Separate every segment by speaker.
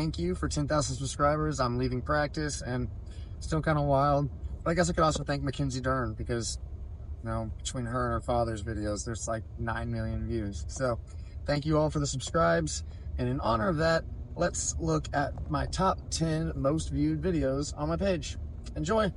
Speaker 1: Thank you for 10,000 subscribers. I'm leaving practice and still kind of wild. But I guess I could also thank Mackenzie Dern because, between her and her father's videos, there's like 9 million views. So thank you all for the subscribes. And in honor of that, let's look at my top 10 most viewed videos on my page. Enjoy.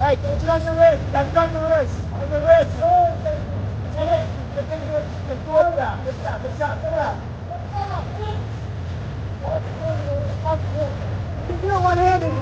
Speaker 2: Hey, get on your wrist. That's on your wrist. On your wrist. You do one-handed.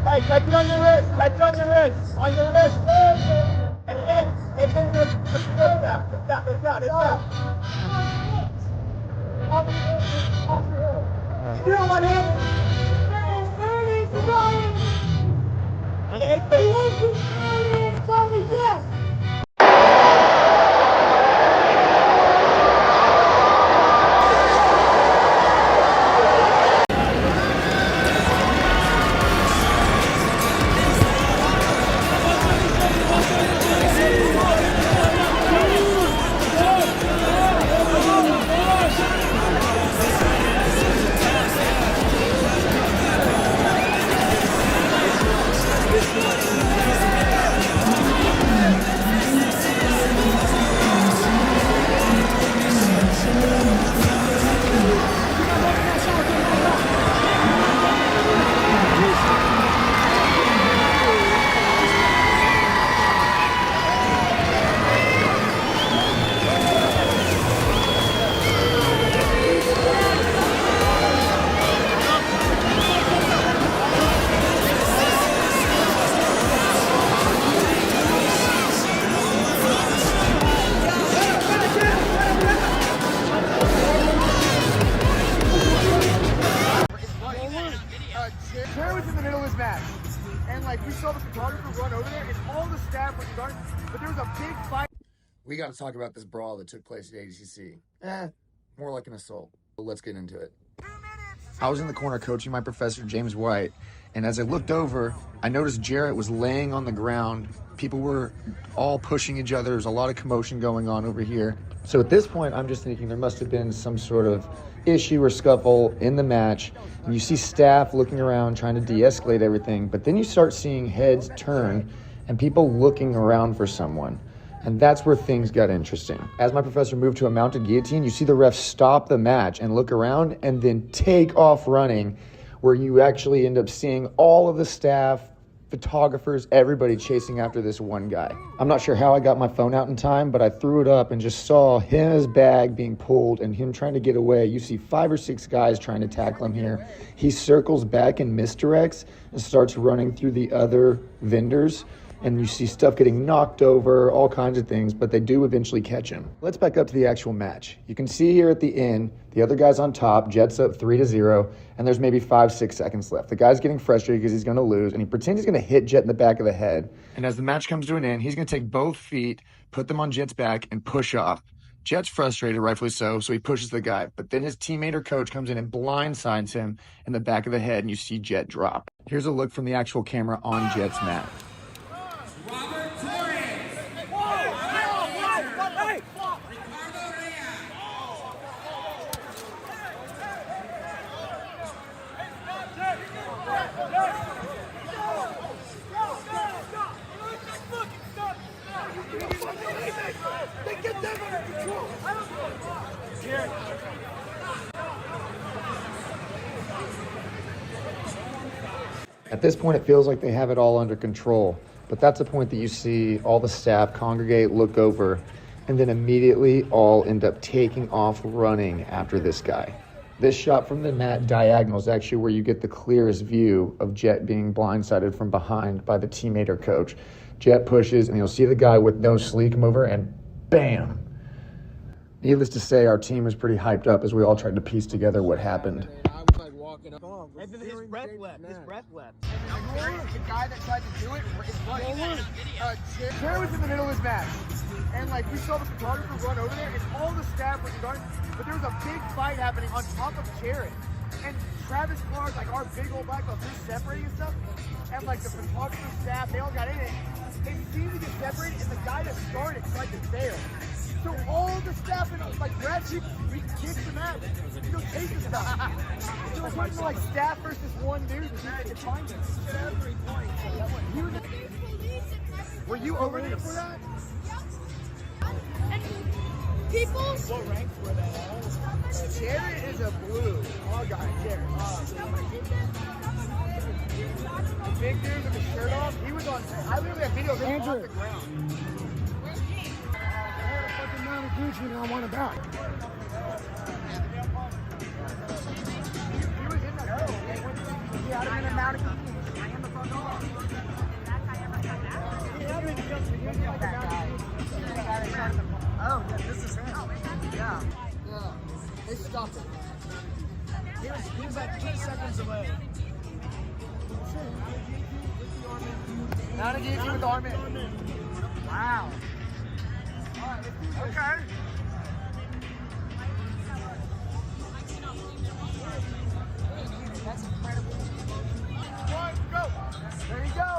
Speaker 2: Hey, catch it on your wrist. Catch it on your wrist. On your wrist. It's in the you don't want him. Jerry was in the middle of his match, and we saw the photographer run over there, and all the staff were starting, but there was a big fight.
Speaker 1: We got to talk about this brawl that took place at ADCC. More like an assault. But let's get into it. I was in the corner coaching my professor, James White, and as I looked over, I noticed Jarrett was laying on the ground. People were all pushing each other. There's a lot of commotion going on over here. So at this point, I'm just thinking there must have been some sort of issue or scuffle in the match. And you see staff looking around, trying to de-escalate everything. But then you start seeing heads turn and people looking around for someone. And that's where things got interesting. As my professor moved to a mounted guillotine, you see the ref stop the match and look around and then take off running, where you actually end up seeing all of the staff, photographers, everybody chasing after this one guy. I'm not sure how I got my phone out in time, but I threw it up and just saw his bag being pulled and him trying to get away. You see 5 or 6 guys trying to tackle him here. He circles back and misdirects and starts running through the other vendors. and you see stuff getting knocked over, all kinds of things, but they do eventually catch him. Let's back up to the actual match. You can see here at the end, the other guy's on top, Jet's up 3-0, and there's maybe 5-6 seconds left. The guy's getting frustrated because he's going to lose, and he pretends he's going to hit Jet in the back of the head. And as the match comes to an end, he's going to take both feet, put them on Jet's back, and push off. Jet's frustrated, rightfully so he pushes the guy. But then his teammate or coach comes in and blindsides him in the back of the head, and you see Jet drop. Here's a look from the actual camera on Jet's mat. At this point, it feels like they have it all under control, but that's the point that you see all the staff congregate, look over, and then immediately all end up taking off running after this guy. This shot from the mat diagonal is actually where you get the clearest view of Jet being blindsided from behind by the teammate or coach. Jet pushes, and you'll see the guy with no sleeve come over, and bam! Needless to say, our team was pretty hyped up as we all tried to piece together what happened.
Speaker 3: His breath left.
Speaker 2: The guy that tried to do it is running. Jerry was in the middle of his match, and like we saw the photographer run over there, and all the staff was guarding, but there was a big fight happening on top of Jared. And Travis Clark, like our big old black belt, they're separating and stuff, and like the photographer staff, they all got in it. They seemed to get separated, and the guy that started tried to bail. So all the staff and like Brad, we kicked the match. We go chase the stuff. So it went to like staff versus one dude. And find him. Were you over there for that?
Speaker 4: People?
Speaker 2: What ranks were they? Jared is a blue. Oh, guy, Jared. The big dude with the shirt off. He was on. I literally have videos of him off the ground. And I want it back. He was in the hole. He had him in a mountain. I am the front door. Oh, yeah, this is him. Yeah. Yeah. They stopped him. He was like 2 seconds away. Now to get you with the arm in. Wow. Okay. That's incredible. One, go. There you go.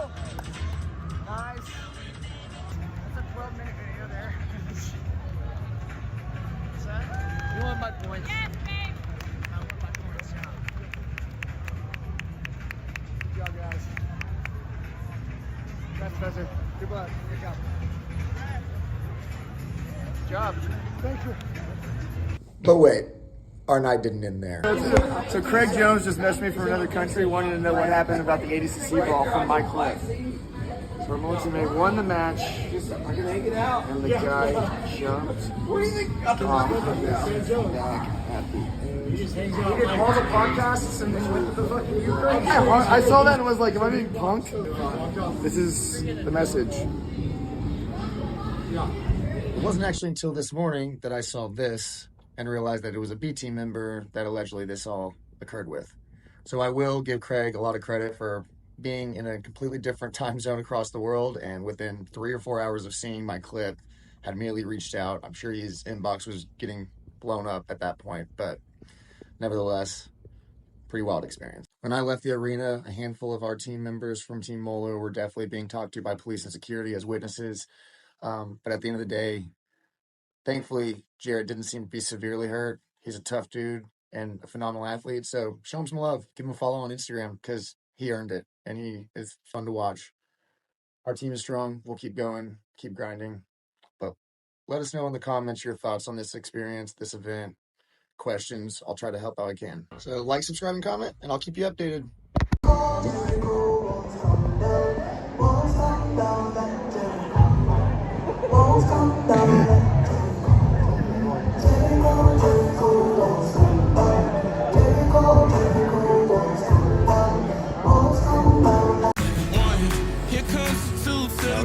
Speaker 2: Nice. That's a 12-minute video there. What's that? You want my points? Yes, babe. I want my points, yeah. Good job, guys. Congrats, Spencer. Good luck. Good job. Job. Thank you.
Speaker 1: But wait, our night didn't end there.
Speaker 2: So Craig Jones just messaged me from another country wanting to know what happened about the ADCC brawl from my clip. So Ramon May won the match, and the guy jumped off the back at the end. He did all the podcasts and then went to the fucking Ukraine. I saw that and was like, am I being punked? This is the message.
Speaker 1: It wasn't actually until this morning that I saw this and realized that it was a B team member that allegedly this all occurred with. So I will give Craig a lot of credit for being in a completely different time zone across the world, and within 3 or 4 hours of seeing my clip, had immediately reached out. I'm sure his inbox was getting blown up at that point, but nevertheless, pretty wild experience. When I left the arena, a handful of our team members from Team Mohler were definitely being talked to by police and security as witnesses. But at the end of the day, thankfully, Jared didn't seem to be severely hurt. He's a tough dude and a phenomenal athlete. So show him some love. Give him a follow on Instagram because he earned it and he is fun to watch. Our team is strong. We'll keep going, keep grinding. But let us know in the comments your thoughts on this experience, this event, questions. I'll try to help how I can. So like, subscribe, and comment, and I'll keep you updated.
Speaker 5: Here comes the two to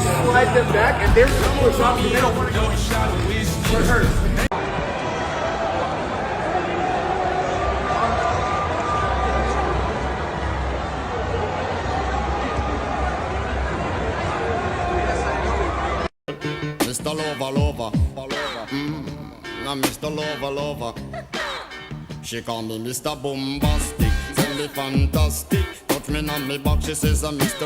Speaker 2: slide them back, and they're somewhere top the middle. So it hurts.
Speaker 4: Mr. Lover, I'm Mr. Lover. She call me Mr. Bombastic, tell me fantastic. Touch me on me back, she says I'm Mr.